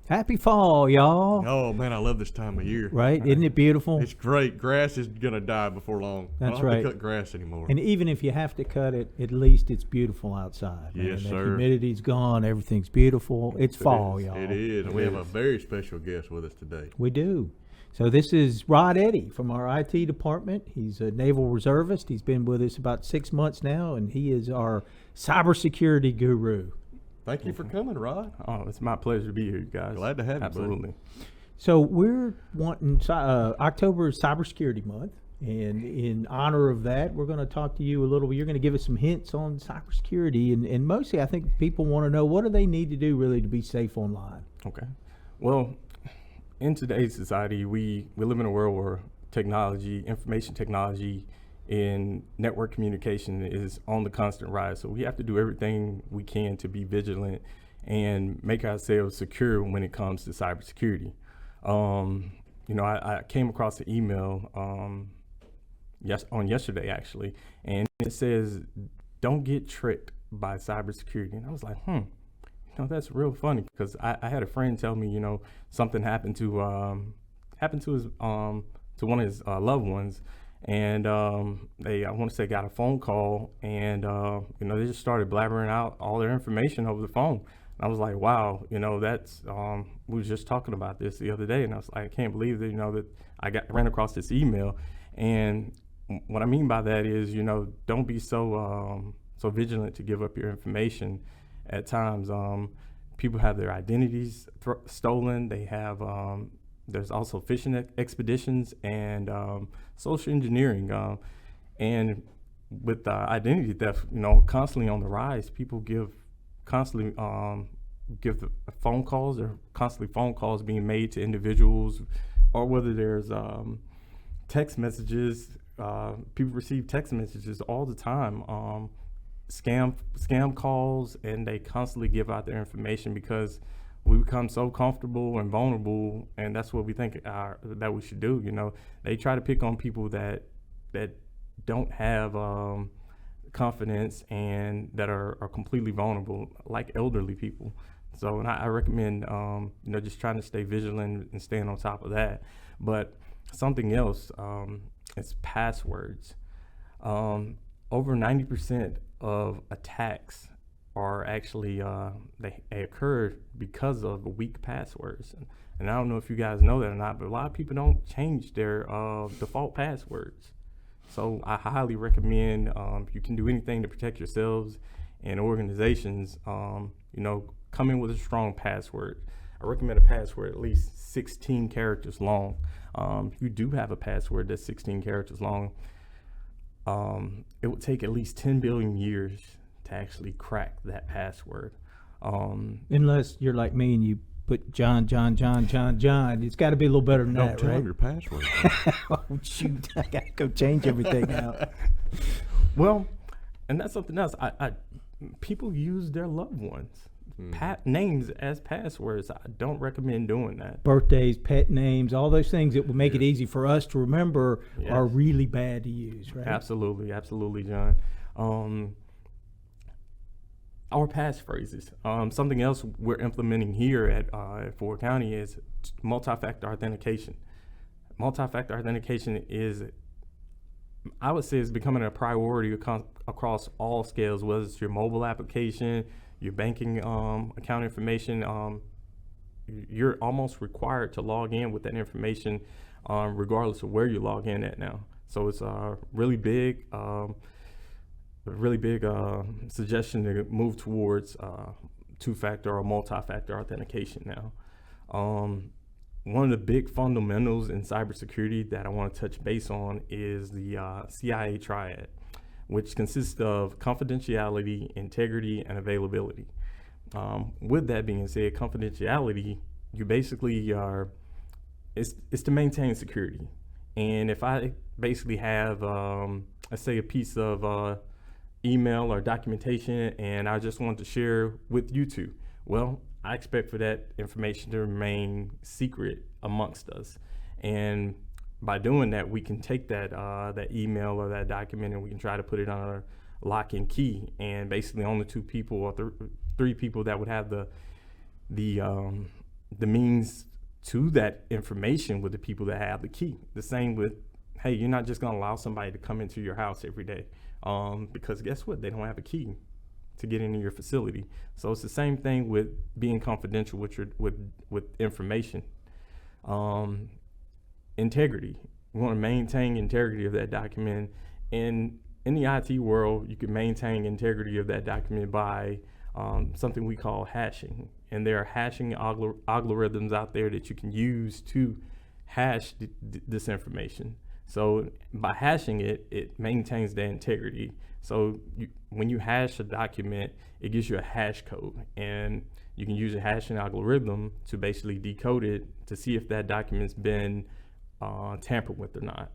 Happy fall, y'all. Oh man, I love this time of year. Right? Isn't it beautiful? It's great. Grass is gonna die before long. That's I don't right. have to cut grass anymore. And even if you have to cut it, at least it's beautiful outside. Yes, man. sir. The humidity's gone. Everything's beautiful. It's fall, y'all. It is. And we have a very special guest with us today. We do. So this is Rod Eddy from our IT department. He's a naval reservist. He's been with us about 6 months now, and he is our cybersecurity guru. Thank you for coming, Rod. Oh, it's my pleasure to be here, you guys. Glad to have you, buddy. Absolutely. So we're wanting October is Cybersecurity Month, and in honor of that, we're going to talk to you a little bit. You're going to give us some hints on cybersecurity, and mostly I think people want to know, what do they need to do really to be safe online? Okay. Well, in today's society, we live in a world where technology, information technology, and network communication is on the constant rise. So we have to do everything we can to be vigilant and make ourselves secure when it comes to cybersecurity. I came across an email on yesterday actually, and it says, "Don't get tricked by cybersecurity." And I was like, that's real funny, because I had a friend tell me, something happened to his to one of his loved ones, and they, I want to say, got a phone call, and they just started blabbering out all their information over the phone. And I was like, wow, that's we was just talking about this the other day, and I was like, I can't believe that that I ran across this email. And what I mean by that is, don't be so vigilant to give up your information. At times, people have their identities stolen. They have there's also phishing expeditions and social engineering. And with identity theft, constantly on the rise, people constantly give the phone calls. There are constantly phone calls being made to individuals, or whether there's text messages. People receive text messages all the time. Scam calls, and they constantly give out their information because we become so comfortable and vulnerable, and that's what we think that we should do. They try to pick on people that don't have confidence and that are completely vulnerable, like elderly people. So, and I recommend just trying to stay vigilant and staying on top of that. But something else is passwords. Over 90% of attacks are actually they occur because of weak passwords, and I don't know if you guys know that or not, but a lot of people don't change their default passwords. So I highly recommend, if you can do anything to protect yourselves and organizations, come in with a strong password. I recommend a password at least 16 characters long. If you do have a password that's 16 characters long, it would take at least 10 billion years to actually crack that password. Unless you're like me and you put John. It's got to be a little better than Don't that, tell right? them your password. Oh, shoot. I got to go change everything now. Well, and that's something else. People use their loved ones' names as passwords. I don't recommend doing that. Birthdays, pet names, all those things that would make it easy for us to remember are really bad to use, right? Absolutely, John. Our passphrases. Something else we're implementing here at Ford County is multi-factor authentication. Multi-factor authentication is, I would say, is becoming a priority across all scales, whether it's your mobile application, your banking account information. You're almost required to log in with that information, regardless of where you log in at now. So it's a really big suggestion to move towards two-factor or multi-factor authentication now. One of the big fundamentals in cybersecurity that I want to touch base on is the CIA Triad, which consists of confidentiality, integrity, and availability. With that being said, confidentiality, you basically it's to maintain security. And if I basically have, let's say, a piece of email or documentation, and I just want to share with you two, well, I expect for that information to remain secret amongst us. And by doing that, we can take that that email or that document, and we can try to put it on a lock and key. And basically, only two people or three people that would have the the means to that information with the people that have the key. The same with, hey, you're not just going to allow somebody to come into your house every day, because guess what? They don't have a key to get into your facility. So it's the same thing with being confidential with information. Integrity. We want to maintain integrity of that document. And in the IT world, you can maintain integrity of that document by something we call hashing. And there are hashing algorithms out there that you can use to hash this information. So by hashing it, it maintains the integrity. So when you hash a document, it gives you a hash code, and you can use a hashing algorithm to basically decode it to see if that document's been tampered with or not.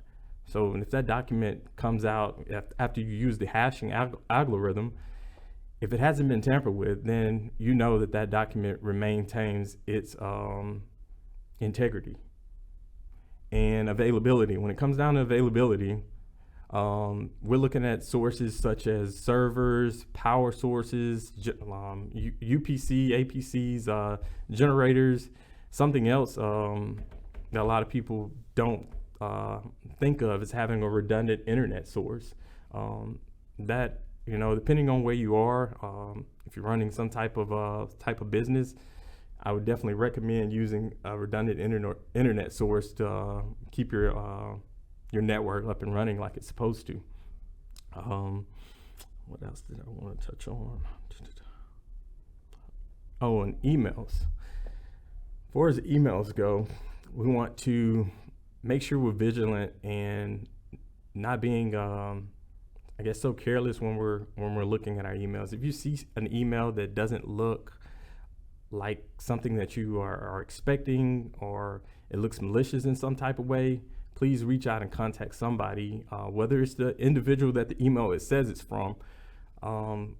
So if that document comes out after you use the hashing algorithm, if it hasn't been tampered with, then you know that that document maintains its integrity. And availability. When it comes down to availability, we're looking at sources such as servers, power sources, UPC, APCs, generators. Something else that a lot of people don't think of is having a redundant internet source. That, depending on where you are, if you're running some type of business, I would definitely recommend using a redundant internet source to keep your network up and running like it's supposed to. What else did I want to touch on? Oh, and emails. As far as emails go, we want to make sure we're vigilant and not being, so careless when we're looking at our emails. If you see an email that doesn't look like something that you are expecting, or it looks malicious in some type of way, please reach out and contact somebody, whether it's the individual that the email it says it's from.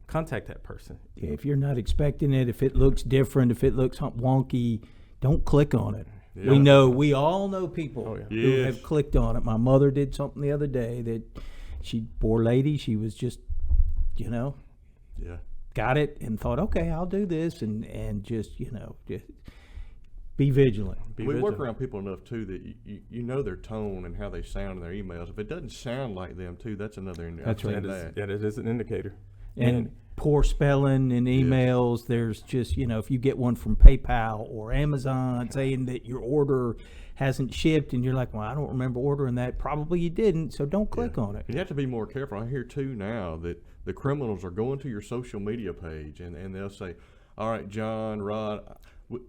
Contact that person. Yeah, if you're not expecting it, if it looks different, if it looks wonky, don't click on it. Yeah. We all know people who have clicked on it. My mother did something the other day that poor lady, she was just, got it and thought, okay, I'll do this, and just be vigilant. We work around people enough too that you know their tone and how they sound in their emails. If it doesn't sound like them too, that's another indicator. That's right. That is an indicator. And poor spelling in emails. Yes. There's just, if you get one from PayPal or Amazon saying that your order hasn't shipped, and you're like, well, I don't remember ordering that. Probably you didn't, so don't click on it. You have to be more careful. I hear too now that the criminals are going to your social media page and they'll say, all right, John, Rod,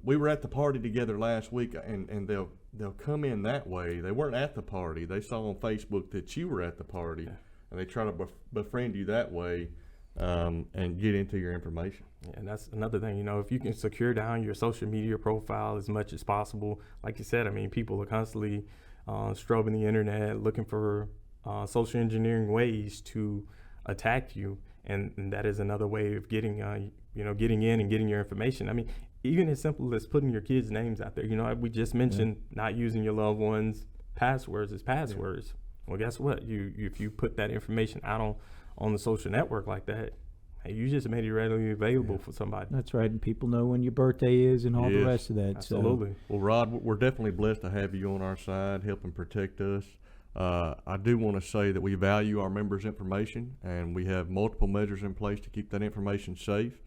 we were at the party together last week, and they'll come in that way. They weren't at the party. They saw on Facebook that you were at the party, and they try to befriend you that way. And get into your information. Yeah, and that's another thing, if you can secure down your social media profile as much as possible. Like you said, people are constantly strobing the internet, looking for social engineering ways to attack you. And that is another way of getting in and getting your information. Even as simple as putting your kids' names out there. We just mentioned not using your loved ones' passwords as passwords. Yeah. Well, guess what? If you put that information out on the social network like that, hey, you just made it readily available for somebody. That's right, and people know when your birthday is and all the rest of that. Absolutely. So. Well, Rod, we're definitely blessed to have you on our side, helping protect us. I do want to say that we value our members' information, and we have multiple measures in place to keep that information safe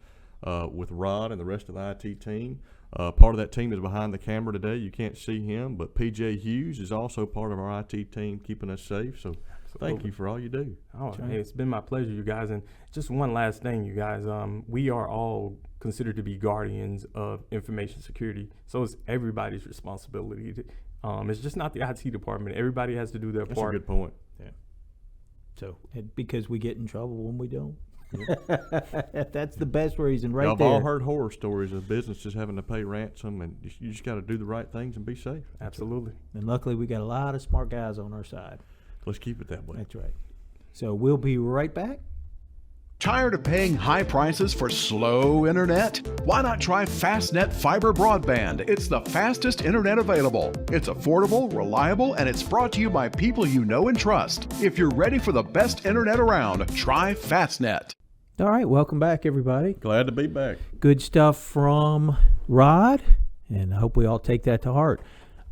with Rod and the rest of the IT team. Part of that team is behind the camera today. You can't see him, but PJ Hughes is also part of our IT team keeping us safe. So thank you for all you do. Oh, hey, it's been my pleasure, you guys. And just one last thing, you guys. We are all considered to be guardians of information security, so it's everybody's responsibility. It's just not the IT department. Everybody has to do their part. That's a good point. Yeah. So, because we get in trouble when we don't. That's the best reason, right? Y'all have all heard horror stories of businesses having to pay ransom, and you just got to do the right things and be safe. Absolutely. And luckily, we got a lot of smart guys on our side. Let's keep it that way. That's right. So we'll be right back. Tired of paying high prices for slow internet? Why not try Fastnet Fiber Broadband? It's the fastest internet available. It's affordable, reliable, and it's brought to you by people you know and trust. If you're ready for the best internet around, try Fastnet. All right, welcome back, everybody. Glad to be back. Good stuff from Rod And I hope we all take that to heart.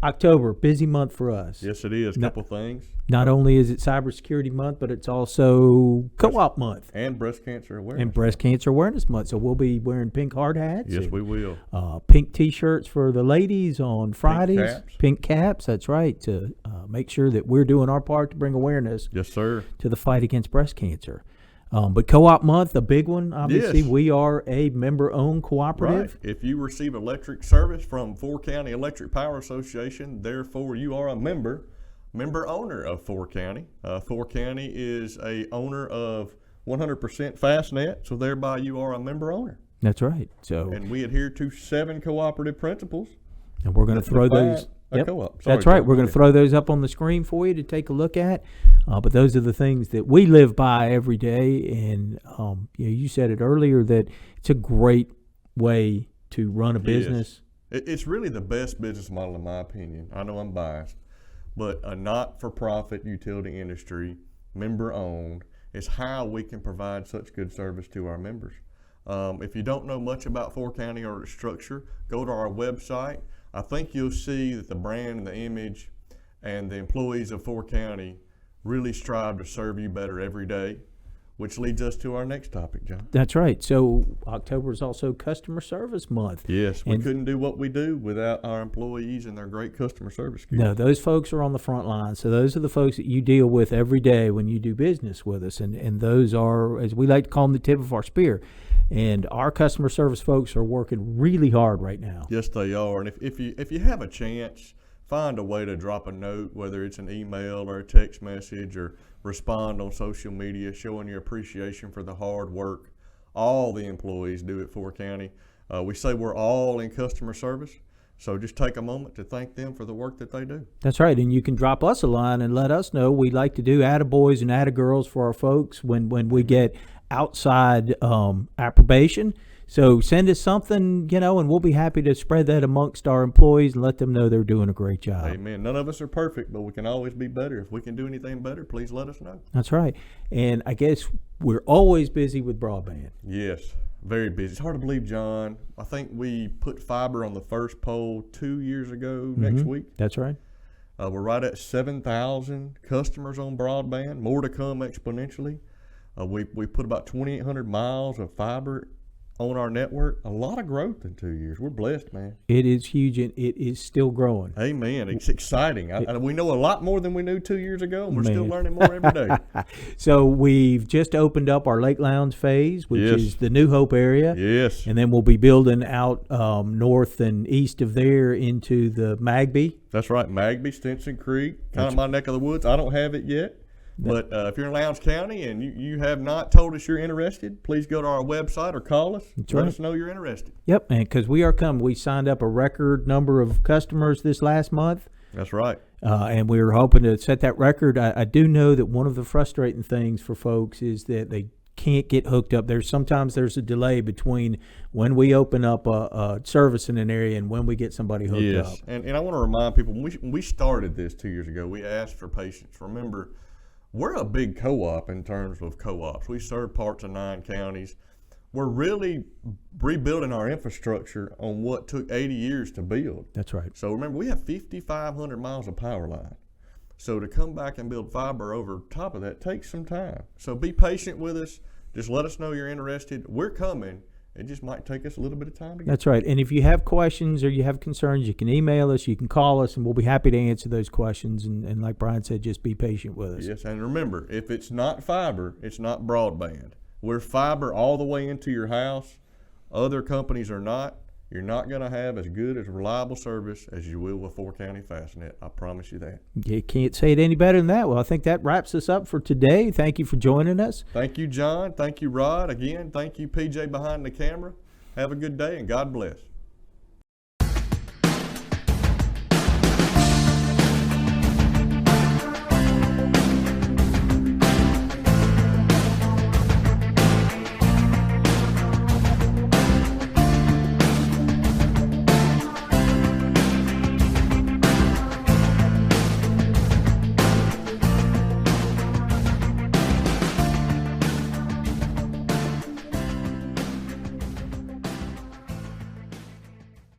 October, busy month for us. Yes, it is. Couple things. Not only is it Cybersecurity Month, but it's also Co-op Month And breast cancer awareness. and Breast Cancer Awareness Month. So we'll be wearing pink hard hats. Yes, and, we will. pink T-shirts for the ladies on Fridays. caps. Pink caps, that's right, to make sure that we're doing our part to bring awareness Yes, sir. to the fight against breast cancer. But Co-op Month, a big one, obviously. Yes. We are a member-owned cooperative. Right. If you receive electric service from 4 County Electric Power Association, therefore you are a member owner of 4 County. 4 County is a owner of 100% Fastnet, so thereby you are a member owner. That's right. So, And we adhere to 7 cooperative principles. and we're going to throw those. A co-op. That's Sorry, right. John, We're go going to ahead. throw those up on the screen for you to take a look at. But those are the things that we live by every day. And you said it earlier that it's a great way to run a business. It's really the best business model in my opinion. I know I'm biased, but a not-for-profit utility industry, member-owned, is how we can provide such good service to our members. If you don't know much about 4 County or its structure, go to our website. I think you'll see that the brand and the image and the employees of 4 County really strive to serve you better every day, which leads us to our next topic, John. That's right. So October is also Customer Service Month. Yes, we And- couldn't do what we do without our employees and their great customer service skills. No, those folks are on the front line. So those are the folks that you deal with every day when you do business with us. And those are, as we like to call them, the tip of our spear. And our customer service folks are working really hard right now. Yes, they are. And if you have a chance, find a way to drop a note, whether it's an email or a text message, or respond on social media showing your appreciation for the hard work all the employees do at 4 County. We say we're all in customer service, so just take a moment to thank them for the work that they do. That's right. And you can drop us a line and let us know. We like to do attaboys and attagirls for our folks when we get outside approbation. So send us something, and we'll be happy to spread that amongst our employees and let them know they're doing a great job. Amen. None of us are perfect, but we can always be better. If we can do anything better, please let us know. That's right. And I guess we're always busy with broadband. Yes, very busy. It's hard to believe, John. I think we put fiber on the first pole 2 years ago next week. That's right. We're right at 7,000 customers on broadband, more to come exponentially. We put about 2,800 miles of fiber on our network. A lot of growth in 2 years. We're blessed, man. It is huge, and it is still growing. Amen. It's exciting. We know a lot more than we knew 2 years ago, and we're still Man. learning more every day. So we've just opened up our Lake Lounge phase, which Yes. is the New Hope area. Yes, And then we'll be building out north and east of there into the Magby. that's right. Magby, Stinson Creek, kind of my neck of the woods. I don't have it yet. But if you're in Lowndes County and you have not told us you're interested, please go to our website or call us. Let right. us know you're interested. Yep, and because we are coming. We signed up a record number of customers this last month, That's right. and we were hoping to set that record. I do know that one of the frustrating things for folks is that they can't get hooked up. Sometimes there's a delay between when we open up a service in an area and when we get somebody hooked up. And I want to remind people, when we started this 2 years ago, we asked for patience. Remember, we're a big co-op in terms of co-ops. We serve parts of 9 counties. We're really rebuilding our infrastructure on what took 80 years to build. That's right. So remember, we have 5,500 miles of power line. So to come back and build fiber over top of that takes some time. So be patient with us. Just let us know you're interested. We're coming. It just might take us a little bit of time to get. That's right. And if you have questions or you have concerns, you can email us, you can call us, and we'll be happy to answer those questions. And like Brian said, just be patient with us. Yes, and remember, if it's not fiber, it's not broadband. We're fiber all the way into your house. Other companies are not. You're not going to have as good as reliable service as you will with 4 County Fastnet. I promise you that. You can't say it any better than that. Well, I think that wraps us up for today. Thank you for joining us. Thank you, John. Thank you, Rod. Again, thank you, PJ, behind the camera. Have a good day, and God bless.